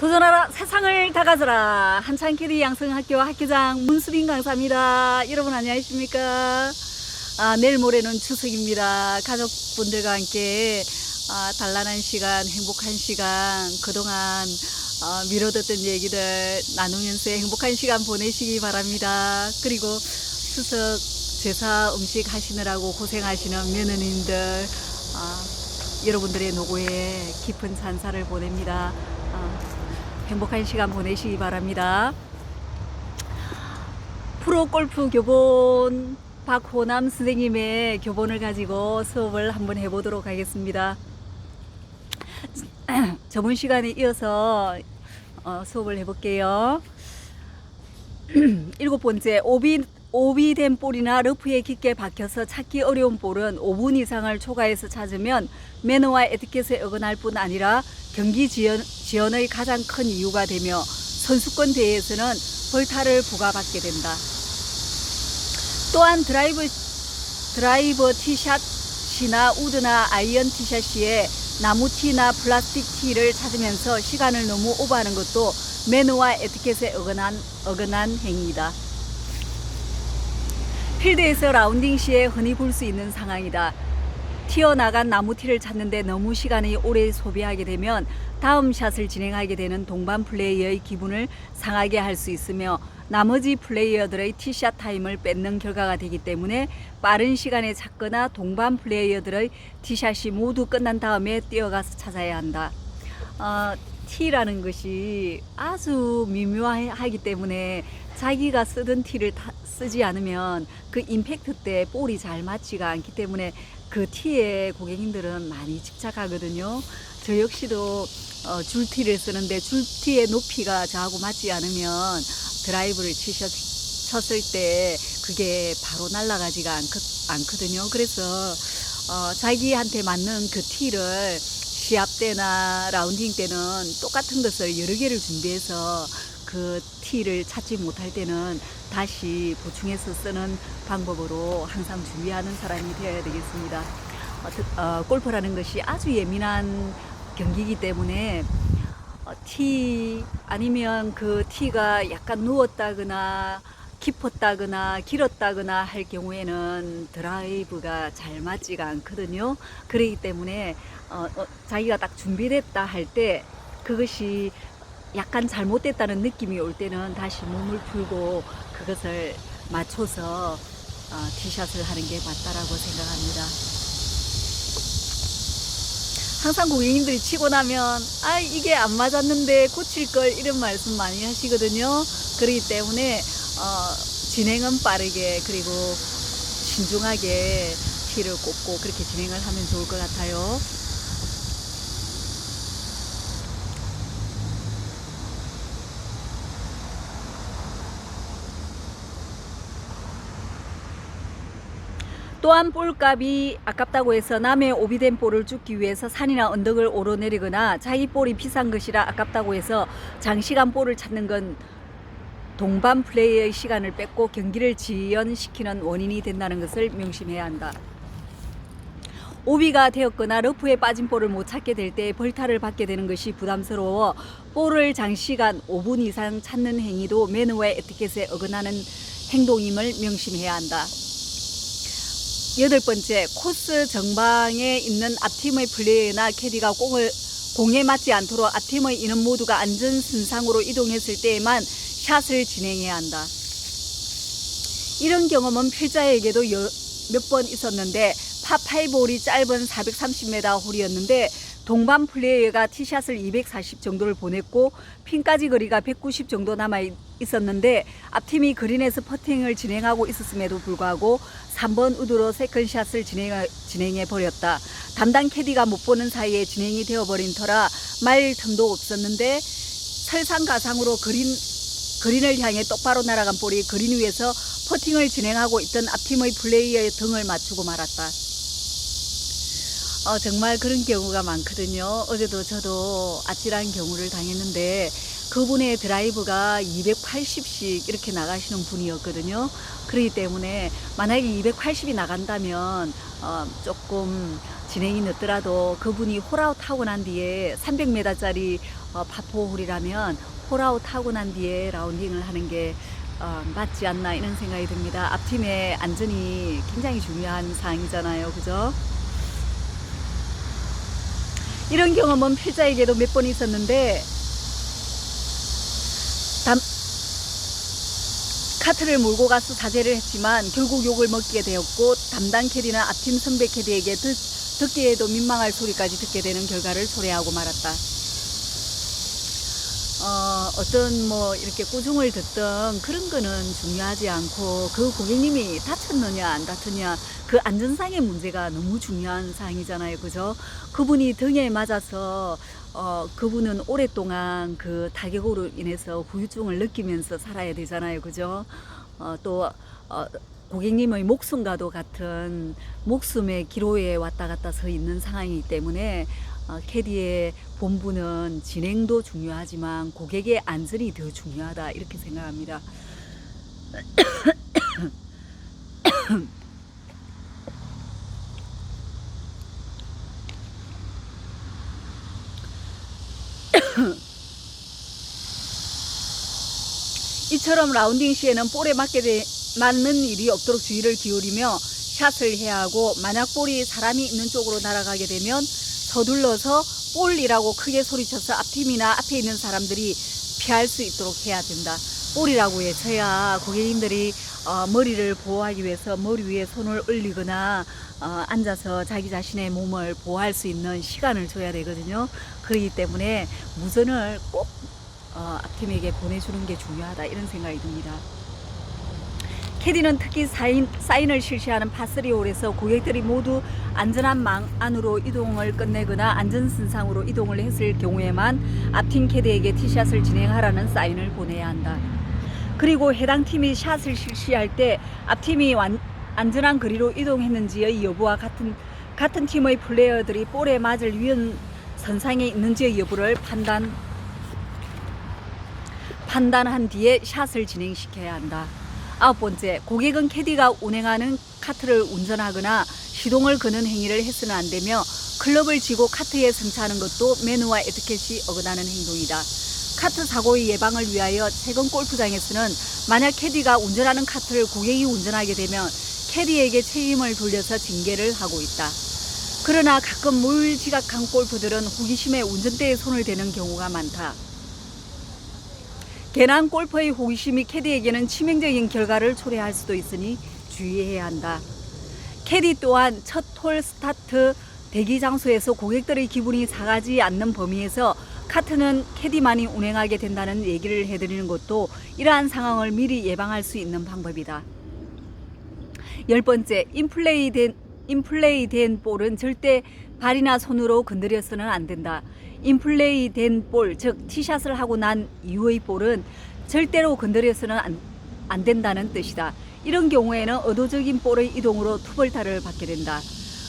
도전하라 세상을 다 가져라 한창캐디 양성학교 학교장 문수빈 강사입니다. 여러분 안녕하십니까? 내일 모레는 추석입니다. 가족분들과 함께 단란한 시간, 행복한 시간, 그동안 미뤄뒀던 얘기들 나누면서 행복한 시간 보내시기 바랍니다. 그리고 추석 제사 음식 하시느라고 고생하시는 며느님들 여러분들의 노고에 깊은 찬사를 보냅니다. 행복한 시간 보내시기 바랍니다. 프로골프 교본 박호남 선생님의 교본을 가지고 수업을 한번 해보도록 하겠습니다. 저번 시간에 이어서 수업을 해볼게요. 7번째, 오비된 볼이나 러프에 깊게 박혀서 찾기 어려운 볼은 5분 이상을 초과해서 찾으면 매너와 에티켓에 어긋날 뿐 아니라 경기 지연의 가장 큰 이유가 되며 선수권 대회에서는 벌타를 부과받게 된다. 또한 드라이버 티샷이나 우드나 아이언 티샷 시에 나무 티나 플라스틱 티를 찾으면서 시간을 너무 오버하는 것도 매너와 에티켓에 어긋난 행위이다. 필드에서 라운딩 시에 흔히 볼 수 있는 상황이다. 튀어나간 나무티를 찾는데 너무 시간이 오래 소비하게 되면 다음 샷을 진행하게 되는 동반 플레이어의 기분을 상하게 할 수 있으며 나머지 플레이어들의 티샷 타임을 뺏는 결과가 되기 때문에 빠른 시간에 찾거나 동반 플레이어들의 티샷이 모두 끝난 다음에 뛰어가서 찾아야 한다. 티라는 것이 아주 미묘하기 때문에 자기가 쓰던 티를 쓰지 않으면 그 임팩트 때 볼이 잘 맞지가 않기 때문에 그 티에 고객님들은 많이 집착하거든요. 저 역시도 줄티를 쓰는데 줄티의 높이가 저하고 맞지 않으면 드라이브를 쳤을 때 그게 바로 날아가지가 않거든요. 그래서 자기한테 맞는 그 티를 시합 때나 라운딩 때는 똑같은 것을 여러 개를 준비해서 그 티를 찾지 못할 때는 다시 보충해서 쓰는 방법으로 항상 준비하는 사람이 되어야 되겠습니다. 골프라는 것이 아주 예민한 경기이기 때문에 티 아니면 그 티가 약간 누웠다거나 깊었다거나 길었다거나 할 경우에는 드라이브가 잘 맞지가 않거든요. 그렇기 때문에 자기가 딱 준비됐다 할 때 그것이 약간 잘못됐다는 느낌이 올 때는 다시 몸을 풀고 그것을 맞춰서 티샷을 하는 게 맞다라고 생각합니다. 항상 고객님들이 치고 나면 이게 안 맞았는데 고칠걸 이런 말씀 많이 하시거든요. 그렇기 때문에 진행은 빠르게 그리고 신중하게 티를 꽂고 그렇게 진행을 하면 좋을 것 같아요. 또한 볼값이 아깝다고 해서 남의 오비된 볼을 줍기 위해서 산이나 언덕을 오르내리거나 자기 볼이 비싼 것이라 아깝다고 해서 장시간 볼을 찾는 건 동반 플레이의 시간을 뺏고 경기를 지연시키는 원인이 된다는 것을 명심해야 한다. 오비가 되었거나 러프에 빠진 볼을 못 찾게 될 때 벌타를 받게 되는 것이 부담스러워 볼을 장시간 5분 이상 찾는 행위도 매너와 에티켓에 어긋나는 행동임을 명심해야 한다. 8번째, 코스 정방에 있는 앞팀의 플레이어나 캐디가 공에 맞지 않도록 앞팀의 인원 모두가 안전선상으로 이동했을 때에만 샷을 진행해야 한다. 이런 경험은 필자에게도 몇 번 있었는데 파5홀이 짧은 430m 홀이었는데 동반 플레이어가 티샷을 240 정도를 보냈고 핀까지 거리가 190 정도 남아 있었는데 앞팀이 그린에서 퍼팅을 진행하고 있었음에도 불구하고 3번 우드로 세컨샷을 진행해 버렸다. 담당 캐디가 못 보는 사이에 진행이 되어버린 터라 말 틈도 없었는데 설상가상으로 그린을 향해 똑바로 날아간 볼이 그린 위에서 퍼팅을 진행하고 있던 앞팀의 플레이어의 등을 맞추고 말았다. 정말 그런 경우가 많거든요. 어제도 저도 아찔한 경우를 당했는데 그분의 드라이브가 280씩 이렇게 나가시는 분이었거든요. 그렇기 때문에 만약에 280이 나간다면 조금 진행이 늦더라도 그분이 홀아웃 하고 난 뒤에 300m짜리 파포홀이라면 홀아웃 하고 난 뒤에 라운딩을 하는 게 맞지 않나 이런 생각이 듭니다. 앞팀의 안전이 굉장히 중요한 사항이잖아요. 그죠? 이런 경험은 필자에게도 몇 번 있었는데 카트를 몰고 가서 자제를 했지만 결국 욕을 먹게 되었고 담당 캐디는 앞팀 선배 캐디에게 듣기에도 민망할 소리까지 듣게 되는 결과를 초래하고 말았다. 어떤 뭐 이렇게 꾸중을 듣던 그런 거는 중요하지 않고 그 고객님이 다쳤느냐 안 다쳤냐 그 안전상의 문제가 너무 중요한 사항이잖아요. 그죠? 그분이 등에 맞아서 그분은 오랫동안 그 타격으로 인해서 후유증을 느끼면서 살아야 되잖아요. 그죠? 또 고객님의 목숨과도 같은 목숨의 기로에 왔다 갔다 서 있는 상황이기 때문에 캐디의 본분은 진행도 중요하지만 고객의 안전이 더 중요하다 이렇게 생각합니다. 이처럼 라운딩 시에는 볼에 맞는 일이 없도록 주의를 기울이며 샷을 해야 하고 만약 볼이 사람이 있는 쪽으로 날아가게 되면 서둘러서 볼이라고 크게 소리쳐서 앞팀이나 앞에 있는 사람들이 피할 수 있도록 해야 된다. 볼이라고 외쳐야 고객님들이 머리를 보호하기 위해서 머리 위에 손을 올리거나 앉아서 자기 자신의 몸을 보호할 수 있는 시간을 줘야 되거든요. 그렇기 때문에 무전을 꼭 앞팀에게 보내주는 게 중요하다 이런 생각이 듭니다. 캐디는 특히 사인을 실시하는 파3홀에서 고객들이 모두 안전한 망 안으로 이동을 끝내거나 안전선상으로 이동을 했을 경우에만 앞팀 캐디에게 티샷을 진행하라는 사인을 보내야 한다. 그리고 해당 팀이 샷을 실시할 때 앞팀이 안전한 거리로 이동했는지의 여부와 같은 팀의 플레이어들이 볼에 맞을 위험 선상에 있는지의 여부를 판단한 뒤에 샷을 진행시켜야 한다. 9번째, 고객은 캐디가 운행하는 카트를 운전하거나 시동을 거는 행위를 해서는 안 되며 클럽을 쥐고 카트에 승차하는 것도 매너와 에티켓이 어긋나는 행동이다. 카트 사고의 예방을 위하여 최근 골프장에서는 만약 캐디가 운전하는 카트를 고객이 운전하게 되면 캐디에게 책임을 돌려서 징계를 하고 있다. 그러나 가끔 무지각한 골프들은 호기심에 운전대에 손을 대는 경우가 많다. 괜한 골퍼의 호기심이 캐디에게는 치명적인 결과를 초래할 수도 있으니 주의해야 한다. 캐디 또한 첫 홀 스타트 대기 장소에서 고객들의 기분이 상하지 않는 범위에서 카트는 캐디만이 운행하게 된다는 얘기를 해드리는 것도 이러한 상황을 미리 예방할 수 있는 방법이다. 10번째, 인플레이 된 볼은 절대 발이나 손으로 건드려서는 안 된다. 인플레이 된 볼, 즉 티샷을 하고 난 이후의 볼은 절대로 건드려서는 안 된다는 뜻이다. 이런 경우에는 의도적인 볼의 이동으로 투벌타를 받게 된다.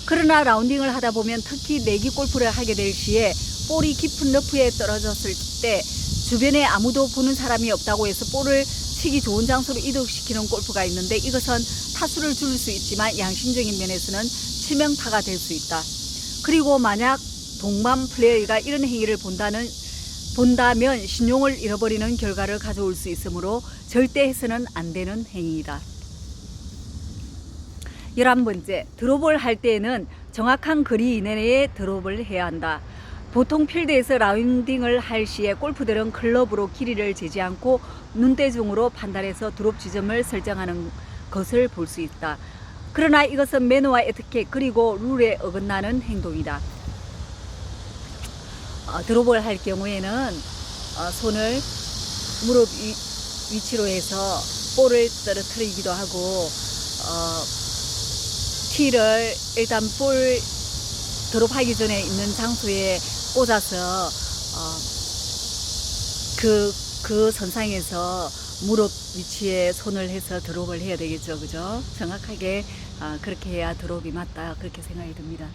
그러나 라운딩을 하다 보면 특히 내기 골프를 하게 될 시에 볼이 깊은 러프에 떨어졌을 때 주변에 아무도 보는 사람이 없다고 해서 볼을 치기 좋은 장소로 이동시키는 골프가 있는데 이것은 타수를 줄일 수 있지만 양심적인 면에서는 치명타가 될 수 있다. 그리고 만약 동반 플레이어가 이런 행위를 본다면 신용을 잃어버리는 결과를 가져올 수 있으므로 절대 해서는 안 되는 행위이다. 11번째, 드롭을 할 때에는 정확한 거리 이내에 드롭을 해야 한다. 보통 필드에서 라운딩을 할 시에 골프들은 클럽으로 길이를 재지 않고 눈대중으로 판단해서 드롭 지점을 설정하는 것을 볼 수 있다. 그러나 이것은 매너와 에티켓 그리고 룰에 어긋나는 행동이다. 드롭을 할 경우에는 손을 무릎 위치로 해서 볼을 떨어뜨리기도 하고 티를 일단 볼 드롭하기 전에 있는 장소에 꽂아서 그 선상에서 무릎 위치에 손을 해서 드롭을 해야 되겠죠. 그죠? 정확하게 그렇게 해야 드롭이 맞다 그렇게 생각이 듭니다.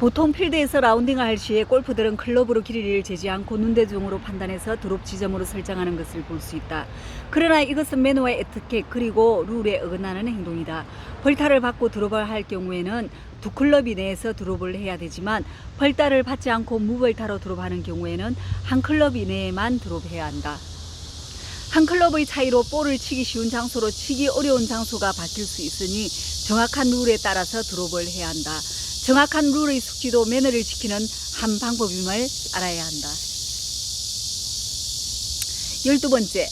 보통 필드에서 라운딩을 할 시에 골프들은 클럽으로 길이를 재지 않고 눈대중으로 판단해서 드롭 지점으로 설정하는 것을 볼 수 있다. 그러나 이것은 매너와 에티켓 그리고 룰에 어긋나는 행동이다. 벌타를 받고 드롭을 할 경우에는 두 클럽 이내에서 드롭을 해야 되지만 벌타를 받지 않고 무벌타로 드롭하는 경우에는 한 클럽 이내에만 드롭해야 한다. 한 클럽의 차이로 볼을 치기 쉬운 장소로 치기 어려운 장소가 바뀔 수 있으니 정확한 룰에 따라서 드롭을 해야 한다. 정확한 룰의 숙지도 매너를 지키는 한 방법임을 알아야 한다. 12번째,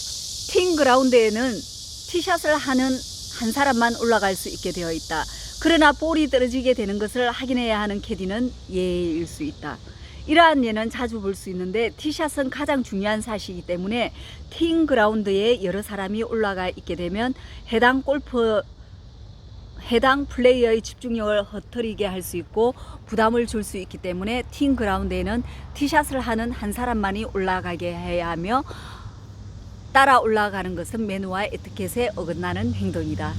팅 그라운드에는 티샷을 하는 한 사람만 올라갈 수 있게 되어 있다. 그러나 볼이 떨어지게 되는 것을 확인해야 하는 캐디는 예일 수 있다. 이러한 예는 자주 볼 수 있는데 티샷은 가장 중요한 샷이기 때문에 팅 그라운드에 여러 사람이 올라가 있게 되면 해당 플레이어의 집중력을 흐트리게 할 수 있고 부담을 줄 수 있기 때문에 팅 그라운드에는 티샷을 하는 한 사람만이 올라가게 해야 하며 따라 올라가는 것은 매너와 에티켓에 어긋나는 행동이다.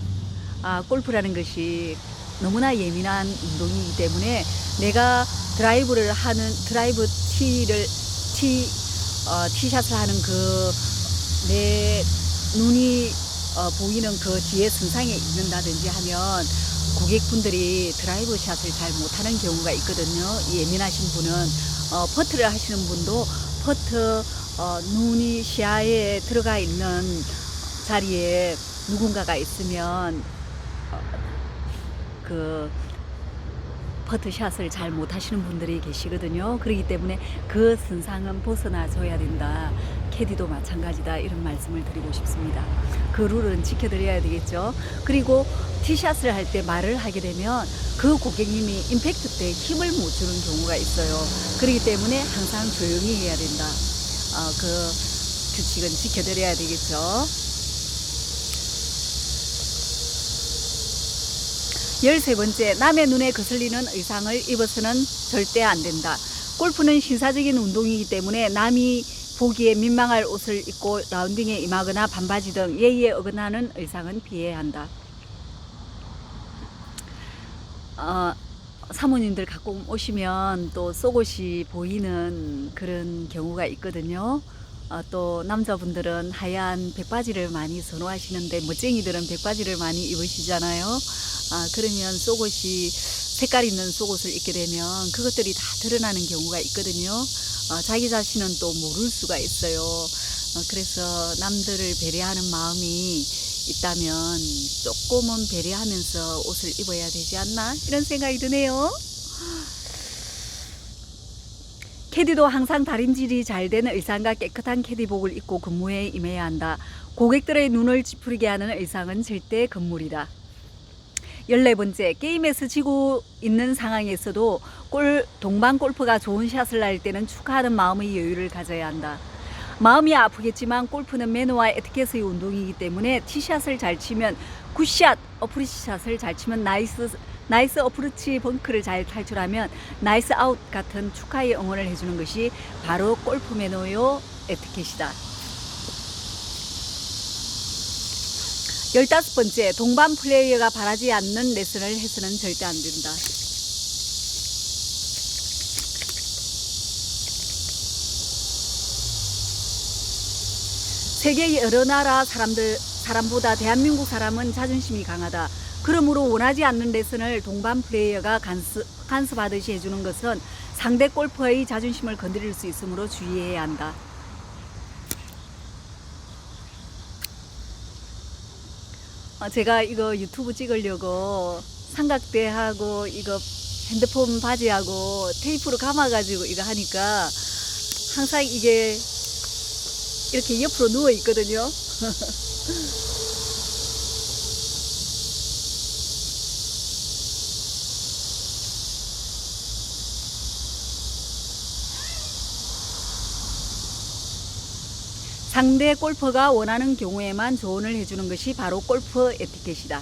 골프라는 것이 너무나 예민한 운동이기 때문에 내가 드라이브를 하는 티샷을 하는 그 내 눈이 보이는 그 뒤에 선상에 있는다든지 하면 고객분들이 드라이브 샷을 잘 못하는 경우가 있거든요. 예민하신 분은 퍼트를 하시는 분도 퍼트 눈이 시야에 들어가 있는 자리에 누군가가 있으면 그 퍼트샷을 잘 못하시는 분들이 계시거든요. 그렇기 때문에 그 선상은 벗어나줘야 된다. 캐디도 마찬가지다. 이런 말씀을 드리고 싶습니다. 그 룰은 지켜드려야 되겠죠. 그리고 티샷을 할 때 말을 하게 되면 그 고객님이 임팩트 때 힘을 못 주는 경우가 있어요. 그렇기 때문에 항상 조용히 해야 된다. 그 규칙은 지켜드려야 되겠죠. 13번째, 남의 눈에 거슬리는 의상을 입어서는 절대 안 된다. 골프는 신사적인 운동이기 때문에 남이 보기에 민망할 옷을 입고 라운딩에 임하거나 반바지 등 예의에 어긋나는 의상은 피해야 한다. 사모님들 가끔 오시면 또 속옷이 보이는 그런 경우가 있거든요. 또 남자분들은 하얀 백바지를 많이 선호하시는데 멋쟁이들은 백바지를 많이 입으시잖아요. 그러면 속옷이 색깔 있는 속옷을 입게 되면 그것들이 다 드러나는 경우가 있거든요. 자기 자신은 또 모를 수가 있어요. 그래서 남들을 배려하는 마음이 있다면 조금은 배려하면서 옷을 입어야 되지 않나 이런 생각이 드네요. 캐디도 항상 다림질이 잘 되는 의상과 깨끗한 캐디복을 입고 근무에 임해야 한다. 고객들의 눈을 찌푸리게 하는 의상은 절대 금물이다. 14번째, 게임에서 지고 있는 상황에서도 동반 골프가 좋은 샷을 날 때는 축하하는 마음의 여유를 가져야 한다. 마음이 아프겠지만 골프는 매너와 에티켓의 운동이기 때문에 티샷을 잘 치면 굿샷, 어프로치 샷을 잘 치면 나이스 어프로치 벙크를 잘 탈출하면 나이스 아웃 같은 축하의 응원을 해주는 것이 바로 골프 매너요 에티켓이다. 15번째, 동반 플레이어가 바라지 않는 레슨을 해서는 절대 안 된다. 세계 여러 나라 사람보다 대한민국 사람은 자존심이 강하다. 그러므로 원하지 않는 레슨을 동반 플레이어가 간섭하듯이 해주는 것은 상대 골퍼의 자존심을 건드릴 수 있으므로 주의해야 한다. 제가 이거 유튜브 찍으려고 삼각대하고 이거 핸드폰 바지하고 테이프로 감아가지고 이거 하니까 항상 이게 이렇게 옆으로 누워 있거든요. 상대 골퍼가 원하는 경우에만 조언을 해주는 것이 바로 골프 에티켓이다.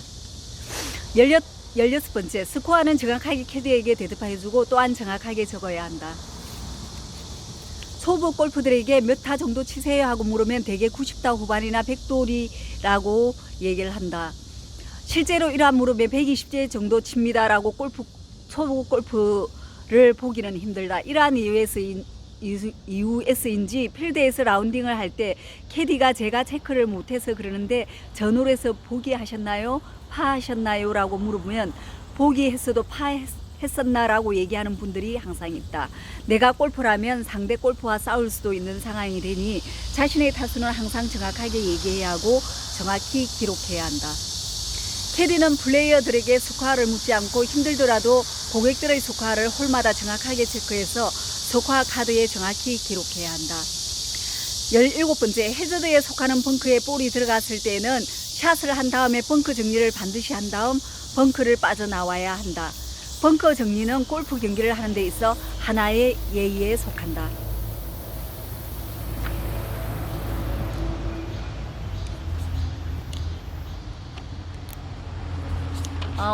16번째, 스코어는 정확하게 캐디에게 대답해주고 또한 정확하게 적어야 한다. 초보 골프들에게 몇 타 정도 치세요 하고 물으면 대개 90타 후반이나 100돌이라고 얘기를 한다. 실제로 이러한 물음에 120제 정도 칩니다 라고 초보 골프 보기는 힘들다. 이러한 이유에서인지 필드에서 라운딩을 할 때 캐디가 제가 체크를 못해서 그러는데 전홀에서 보기 하셨나요? 파 하셨나요? 라고 물어보면 보기 했어도 파 했었나라고 얘기하는 분들이 항상 있다. 내가 골퍼라면 상대 골퍼와 싸울 수도 있는 상황이 되니 자신의 타수는 항상 정확하게 얘기해야 하고 정확히 기록해야 한다. 캐디는 플레이어들에게 스코어를 묻지 않고 힘들더라도 고객들의 스코어를 홀마다 정확하게 체크해서 스코어 카드에 정확히 기록해야 한다. 17번째, 해저드에 속하는 벙커에 볼이 들어갔을 때에는 샷을 한 다음에 벙커 정리를 반드시 한 다음 벙커를 빠져나와야 한다. 벙커 정리는 골프 경기를 하는 데 있어 하나의 예의에 속한다.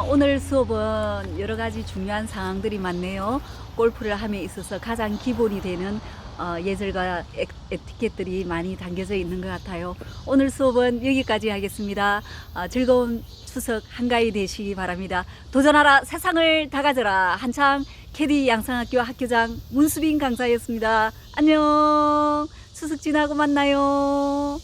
오늘 수업은 여러 가지 중요한 상황들이 많네요. 골프를 함에 있어서 가장 기본이 되는 예절과 에티켓들이 많이 담겨져 있는 것 같아요. 오늘 수업은 여기까지 하겠습니다. 즐거운 추석 한가위 되시기 바랍니다. 도전하라, 세상을 다 가져라. 한창 캐디 양성학교 학교장 문수빈 강사였습니다. 안녕. 추석 지나고 만나요.